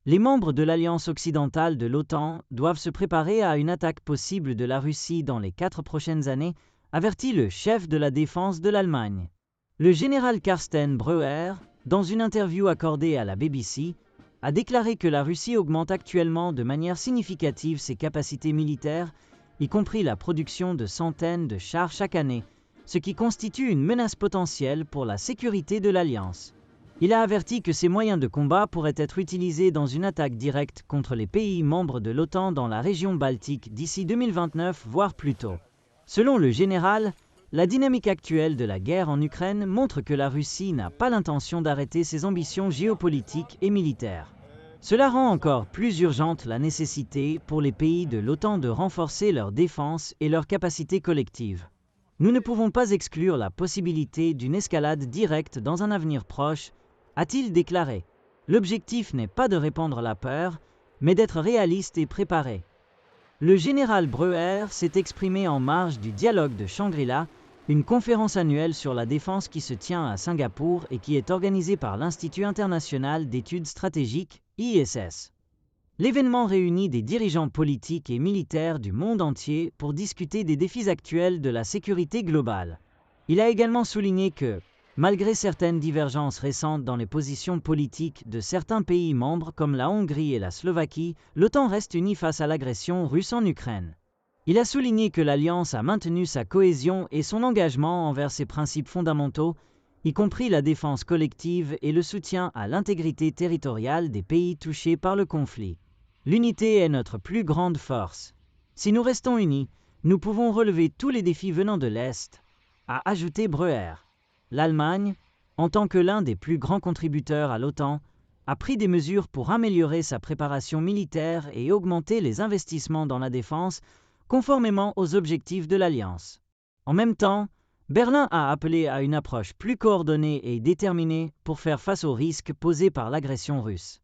Les membres de l'Alliance occidentale de l'OTAN doivent se préparer à une attaque possible de la Russie dans les 4 prochaines années, avertit le chef de la défense de l'Allemagne. Le général Carsten Breuer, dans une interview accordée à la BBC, a déclaré que la Russie augmente actuellement de manière significative ses capacités militaires, y compris la production de centaines de chars chaque année, ce qui constitue une menace potentielle pour la sécurité de l'Alliance. Il a averti que ces moyens de combat pourraient être utilisés dans une attaque directe contre les pays membres de l'OTAN dans la région baltique d'ici 2029, voire plus tôt. Selon le général, la dynamique actuelle de la guerre en Ukraine montre que la Russie n'a pas l'intention d'arrêter ses ambitions géopolitiques et militaires. Cela rend encore plus urgente la nécessité pour les pays de l'OTAN de renforcer leur défense et leur capacité collective. Nous ne pouvons pas exclure la possibilité d'une escalade directe dans un avenir proche, a-t-il déclaré. L'objectif n'est pas de répandre la peur, mais d'être réaliste et préparé. Le général Breuer s'est exprimé en marge du dialogue de Shangri-La, une conférence annuelle sur la défense qui se tient à Singapour et qui est organisée par l'Institut international d'études stratégiques, ISS. L'événement réunit des dirigeants politiques et militaires du monde entier pour discuter des défis actuels de la sécurité globale. Il a également souligné que, malgré certaines divergences récentes dans les positions politiques de certains pays membres comme la Hongrie et la Slovaquie, l'OTAN reste unie face à l'agression russe en Ukraine. Il a souligné que l'Alliance a maintenu sa cohésion et son engagement envers ses principes fondamentaux, y compris la défense collective et le soutien à l'intégrité territoriale des pays touchés par le conflit. L'unité est notre plus grande force. Si nous restons unis, nous pouvons relever tous les défis venant de l'Est, a ajouté Breuer. L'Allemagne, en tant que l'un des plus grands contributeurs à l'OTAN, a pris des mesures pour améliorer sa préparation militaire et augmenter les investissements dans la défense, conformément aux objectifs de l'Alliance. En même temps, Berlin a appelé à une approche plus coordonnée et déterminée pour faire face aux risques posés par l'agression russe.